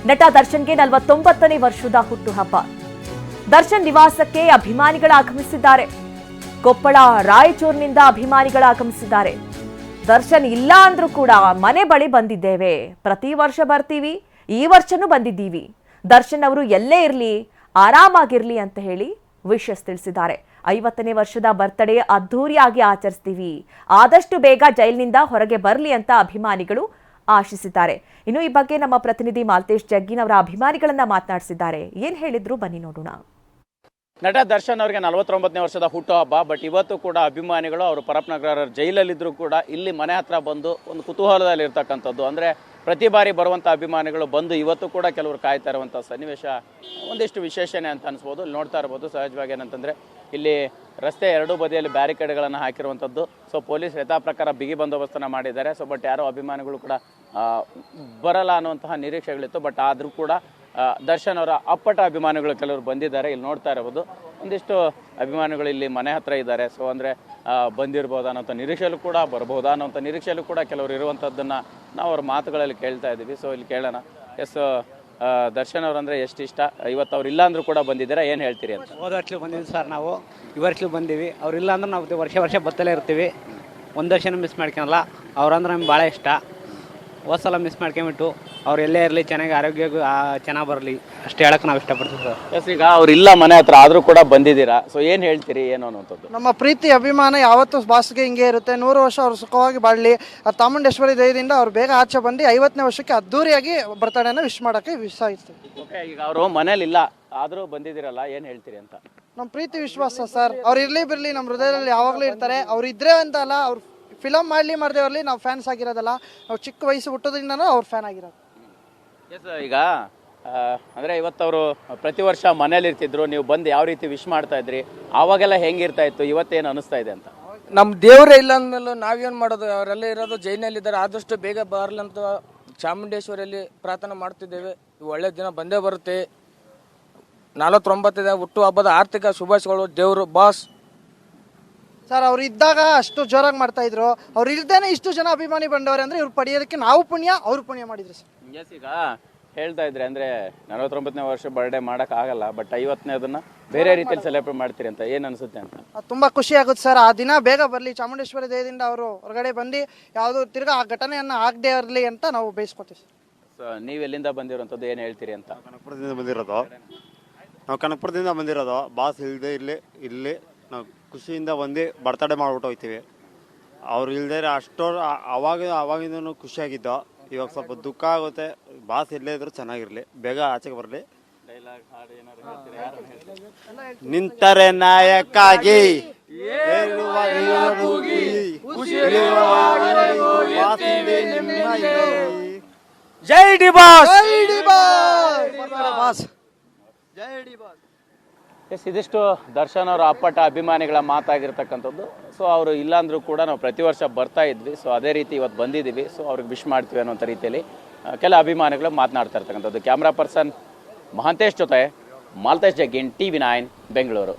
ನಟ ದರ್ಶನ್ಗೆ 49ನೇ ವರ್ಷದ ಹುಟ್ಟುಹಬ್ಬ. ದರ್ಶನ್ ನಿವಾಸಕ್ಕೆ ಅಭಿಮಾನಿಗಳು ಆಗಮಿಸಿದ್ದಾರೆ. ಕೊಪ್ಪಳ ರಾಯಚೂರಿನಿಂದ ಅಭಿಮಾನಿಗಳು ಆಗಮಿಸಿದ್ದಾರೆ. ದರ್ಶನ್ ಇಲ್ಲ ಅಂದ್ರೂ ಕೂಡ ಮನೆ ಬಳಿ ಬಂದಿದ್ದೇವೆ, ಪ್ರತಿ ವರ್ಷ ಬರ್ತೀವಿ, ಈ ವರ್ಷನೂ ಬಂದಿದ್ದೀವಿ, ದರ್ಶನ್ ಅವರು ಎಲ್ಲೇ ಇರಲಿ ಆರಾಮಾಗಿರ್ಲಿ ಅಂತ ಹೇಳಿ ವಿಶಸ್ ತಿಳಿಸಿದ್ದಾರೆ. 50ನೇ ವರ್ಷದ ಬರ್ತ್ಡೇ ಅದ್ಧೂರಿಯಾಗಿ ಆಚರಿಸ್ತೀವಿ, ಆದಷ್ಟು ಬೇಗ ಜೈಲಿನಿಂದ ಹೊರಗೆ ಬರಲಿ ಅಂತ ಅಭಿಮಾನಿಗಳು ಆಶಿಸಿದ್ದಾರೆ. ಇನ್ನು ಈ ಬಗ್ಗೆ ನಮ್ಮ ಪ್ರತಿನಿಧಿ ಮಾಲ್ತೇಶ್ ಜಗ್ಗಿನ್ ಅವರ ಅಭಿಮಾನಿಗಳನ್ನ ಮಾತನಾಡಿಸಿದ್ದಾರೆ. ಏನ್ ಹೇಳಿದ್ರು ಬನ್ನಿ ನೋಡೋಣ. ನಟ ದರ್ಶನ್ ಅವರಿಗೆ 49ನೇ ವರ್ಷದ ಹುಟ್ಟುಹಬ್ಬ. ಬಟ್ ಇವತ್ತು ಕೂಡ ಅಭಿಮಾನಿಗಳು ಅವರು ಪರಪ್ಪನಗರ ಜೈಲಲ್ಲಿದ್ದರೂ ಕೂಡ ಇಲ್ಲಿ ಮನೆ ಹತ್ರ ಬಂದು ಒಂದು ಕುತೂಹಲದಲ್ಲಿ ಇರ್ತಕ್ಕಂಥದ್ದು. ಅಂದರೆ ಪ್ರತಿ ಬಾರಿ ಬರುವಂಥ ಅಭಿಮಾನಿಗಳು ಬಂದು ಇವತ್ತು ಕೂಡ ಕೆಲವರು ಕಾಯ್ತಾ ಇರುವಂಥ ಸನ್ನಿವೇಶ ಒಂದಿಷ್ಟು ವಿಶೇಷಣೆ ಅಂತ ಅನಿಸ್ಬೋದು. ಇಲ್ಲಿ ನೋಡ್ತಾ ಇರ್ಬೋದು. ಸಹಜವಾಗಿ ಏನಂತಂದರೆ ಇಲ್ಲಿ ರಸ್ತೆ ಎರಡೂ ಬದಿಯಲ್ಲಿ ಬ್ಯಾರಿಕೇಡ್ಗಳನ್ನು ಹಾಕಿರುವಂಥದ್ದು. ಸೊ ಪೊಲೀಸ್ ಯಥಾ ಪ್ರಕಾರ ಬಿಗಿ ಬಂದೋಬಸ್ತನ್ನು ಮಾಡಿದ್ದಾರೆ. ಸೊ ಬಟ್ ಯಾರೋ ಅಭಿಮಾನಿಗಳು ಕೂಡ ಬರಲ್ಲ ಅನ್ನುವಂತಹ ನಿರೀಕ್ಷೆಗಳಿತ್ತು. ಬಟ್ ಆದರೂ ಕೂಡ ದರ್ಶನ್ ಅವರ ಅಪ್ಪಟ ಅಭಿಮಾನಿಗಳು ಕೆಲವರು ಬಂದಿದ್ದಾರೆ. ಇಲ್ಲಿ ನೋಡ್ತಾ ಇರಬಹುದು ಒಂದಿಷ್ಟು ಅಭಿಮಾನಿಗಳು ಇಲ್ಲಿ ಮನೆ ಹತ್ರ ಇದ್ದಾರೆ. ಸೊ ಅಂದರೆ ಬಂದಿರ್ಬೋದಾ ಅನ್ನೋಂಥ ನಿರೀಕ್ಷೆಯಲ್ಲೂ ಕೂಡ ಬರ್ಬೋದಾ ಅನ್ನೋಂಥ ನಿರೀಕ್ಷೆಯಲ್ಲೂ ಕೂಡ ಕೆಲವರು ಇರುವಂಥದ್ದನ್ನು ನಾವು ಅವ್ರ ಮಾತುಗಳಲ್ಲಿ ಕೇಳ್ತಾ ಇದ್ದೀವಿ. ಸೊ ಇಲ್ಲಿ ಕೇಳೋಣ. ಎಸ್, ದರ್ಶನ್ ಅವ್ರಂದ್ರೆ ಎಷ್ಟು ಇಷ್ಟ, ಇವತ್ತು ಅವ್ರು ಇಲ್ಲ ಅಂದ್ರೂ ಕೂಡ ಬಂದಿದ್ದೀರಾ, ಏನು ಹೇಳ್ತೀರಿ ಅಂತ? ಹೋದ ವರ್ಷ ಬಂದಿದ್ವಿ ಸರ್, ನಾವು ಈ ವರ್ಷ ಬಂದೀವಿ. ಅವ್ರಿಲ್ಲ ಅಂದ್ರೆ ನಾವು ವರ್ಷ ಬತ್ತಲೇ ಇರ್ತೀವಿ, ಒಂದು ವರ್ಷನೂ ಮಿಸ್ ಮಾಡ್ಕೊಳಲ್ಲ. ಅವ್ರಂದ್ರೆ ನಮ್ಗೆ ಭಾಳ ಇಷ್ಟ. ಹೋದ ಸಲ ಮಿಸ್ ಮಾಡ್ಕೊಂಬಿಟ್ಟು ಅವ್ರು ಎಲ್ಲೇ ಇರಲಿ, ಚೆನ್ನಾಗಿ ಆರೋಗ್ಯ ಚೆನ್ನಾಗಿ ಬರಲಿ ಅಷ್ಟು ಹೇಳಕ್ಕೆ ನಾವು ಇಷ್ಟಪಡ್ತೀವಿ ಸರ್. ಎಸ್, ಈಗ ಅವ್ರಿಲ್ಲ ಮನೆ ಹತ್ರ ಆದರೂ ಕೂಡ ಬಂದಿದ್ದೀರಾ. ಸೊ ಏನು ಹೇಳ್ತೀರಿ, ಏನು ಅನ್ನೋಂಥದ್ದು? ನಮ್ಮ ಪ್ರೀತಿ ಅಭಿಮಾನ ಯಾವತ್ತೂ ಬಾಸ್ಗೆ ಹಿಂಗೆ ಇರುತ್ತೆ. 100 ವರ್ಷ ಅವ್ರು ಸುಖವಾಗಿ ಬಾಳಲಿ. ಚಾಮುಂಡೇಶ್ವರಿ ದಯದಿಂದ ಅವ್ರು ಬೇಗ ಆಚೆ ಬಂದು 50ನೇ ವರ್ಷಕ್ಕೆ ಅದ್ದೂರಿಯಾಗಿ ಬರ್ತಾಡೇನ ವಿಶ್ ಮಾಡೋಕ್ಕೆ ವಿಶ್ವಾಸಿಸ್ತೀವಿ. ಓಕೆ, ಈಗ ಅವರು ಮನೇಲಿಲ್ಲ ಆದರೂ ಬಂದಿದ್ದೀರಲ್ಲ, ಏನು ಹೇಳ್ತೀರಿ ಅಂತ? ನಮ್ಮ ಪ್ರೀತಿ ವಿಶ್ವಾಸ ಸರ್. ಅವ್ರು ಇರಲಿ ಬಿರಲಿ ನಮ್ಮ ಹೃದಯದಲ್ಲಿ ಯಾವಾಗಲೂ ಇರ್ತಾರೆ. ಅವ್ರು ಇದ್ರೆ ಅಂತ ಅಲ್ಲ, ಅವ್ರು ಫಿಲಮ್ ಮಾಡಲಿ ಮಾಡದೇ ಇರಲಿ ನಾವು ಫ್ಯಾನ್ಸ್ ಆಗಿರೋದಲ್ಲ. ನಾವು ಚಿಕ್ಕ ವಯಸ್ಸು ಹುಟ್ಟೋದ್ರಿಂದನೂ ಅವ್ರ ಫ್ಯಾನ್ ಆಗಿರೋದು. ಎಸ್, ಈಗ ಅಂದರೆ ಇವತ್ತು ಅವರು ಪ್ರತಿ ವರ್ಷ ಮನೇಲಿ ಇರ್ತಿದ್ರು, ನೀವು ಬಂದು ಯಾವ ರೀತಿ ವಿಶ್ ಮಾಡ್ತಾ ಇದ್ರಿ, ಆವಾಗೆಲ್ಲ ಹೆಂಗಿರ್ತಾ ಇತ್ತು, ಇವತ್ತೇನು ಅನಿಸ್ತಾ ಇದೆ ಅಂತ? ನಮ್ಮ ದೇವರೇ ಇಲ್ಲ ಅಂದಮೇಲೆ ನಾವೇನು ಮಾಡೋದು? ಅವರೆಲ್ಲ ಇರೋದು ಜೈನಲ್ಲಿದ್ದಾರೆ. ಆದಷ್ಟು ಬೇಗ ಬರಲಂತ ಚಾಮುಂಡೇಶ್ವರಿಯಲ್ಲಿ ಪ್ರಾರ್ಥನೆ ಮಾಡ್ತಿದ್ದೇವೆ. ಒಳ್ಳೆ ದಿನ ಬಂದೇ ಬರುತ್ತೆ. 49ನೇ ಹುಟ್ಟು ಹಬ್ಬದ ಆರ್ಥಿಕ ಶುಭಾಶಯಗಳು. ದೇವರು ಬಾಸ್ ಸರ್ ಅವ್ರು ಇದ್ದಾಗ ಅಷ್ಟು ಜೋರಾಗಿ ಮಾಡ್ತಾ ಇದ್ರು. ಅವ್ರು ಇಲ್ದೇನೆ ಇಷ್ಟು ಜನ ಅಭಿಮಾನಿ ಬಂದವ್ರೆ ಅಂದ್ರೆ ಇವ್ರು ಪಡೆಯೋದಕ್ಕೆ ನಾವು ಪುಣ್ಯ, ಅವ್ರು ಪುಣ್ಯ ಮಾಡಿದ್ರು ಸರ್. ಎಸ್, ಈಗ ಹೇಳ್ತಾ ಇದ್ರೆ ಅಂದರೆ 49ನೇ ವರ್ಷ ಬರ್ಡೇ ಮಾಡೋಕ್ಕಾಗಲ್ಲ, ಬಟ್ 50ನೇದನ್ನ ಬೇರೆ ರೀತಿಯಲ್ಲಿ ಸೆಲೆಬ್ರೇಟ್ ಮಾಡ್ತೀರಿ ಅಂತ ಏನು ಅನಿಸುತ್ತೆ ಅಂತ? ತುಂಬ ಖುಷಿ ಆಗುತ್ತೆ ಸರ್. ಆ ದಿನ ಬೇಗ ಬರಲಿ, ಚಾಮುಂಡೇಶ್ವರಿ ದಯದಿಂದ ಅವರು ಹೊರಗಡೆ ಬಂದು ಯಾವುದೋ ತಿರ್ಗಾ ಆ ಘಟನೆಯನ್ನು ಆಗದೆ ಇರಲಿ ಅಂತ ನಾವು ಬಯಸ್ಕೊತೀವಿ ಸರ್. ಸೊ ನೀವು ಎಲ್ಲಿಂದ ಬಂದಿರೋಂಥದ್ದು, ಏನು ಹೇಳ್ತೀರಿ ಅಂತ? ನಾವು ಕನಕಪುರದಿಂದ ಬಂದಿರೋದು. ಬಾಸ್ ಇಲ್ಲದೆ ಇಲ್ಲಿ ನಾವು ಖುಷಿಯಿಂದ ಬಂದು ಬರ್ತಡೇ ಮಾಡ್ಬಿಟ್ಟು ಹೋಗ್ತೀವಿ. ಅವ್ರು ಇಲ್ಲದೆ ಅವಾಗಿಂದನೂ ಖುಷಿಯಾಗಿದ್ದು. ಇವಾಗ ಸ್ವಲ್ಪ ದುಃಖ ಆಗುತ್ತೆ. ಬಾಸ್ ಇಲ್ಲೇ ಇದ್ರು ಚೆನ್ನಾಗಿರಲಿ, ಬೇಗ ಆಚೆಗೆ ಬರಲಿ. ನಿಂತರೆ ನಾಯಕ್ಕಾಗಿ ಜೈ ಡಿ ಬಾಸ್. ಎಸ್, ಇದಿಷ್ಟು ದರ್ಶನ್ ಅವರ ಅಪ್ಪಟ ಅಭಿಮಾನಿಗಳ ಮಾತಾಗಿರ್ತಕ್ಕಂಥದ್ದು. ಸೊ ಅವರು ಇಲ್ಲಾಂದ್ರೂ ಕೂಡ ನಾವು ಪ್ರತಿ ವರ್ಷ ಬರ್ತಾ ಇದ್ವಿ. ಸೊ ಅದೇ ರೀತಿ ಇವತ್ತು ಬಂದಿದ್ದೀವಿ. ಸೊ ಅವ್ರಿಗೆ ವಿಶ್ ಮಾಡ್ತೀವಿ ಅನ್ನೋಂಥ ರೀತಿಯಲ್ಲಿ ಕೆಲ ಅಭಿಮಾನಿಗಳು ಮಾತನಾಡ್ತಾ ಇರ್ತಕ್ಕಂಥದ್ದು. ಕ್ಯಾಮ್ರಾ ಪರ್ಸನ್ ಮಹಾಂತೇಶ್ ಜೊತೆ ಮಾಲ್ತೇಶ್ ಜಗ್ಗಿನ್, TV9 ಬೆಂಗಳೂರು.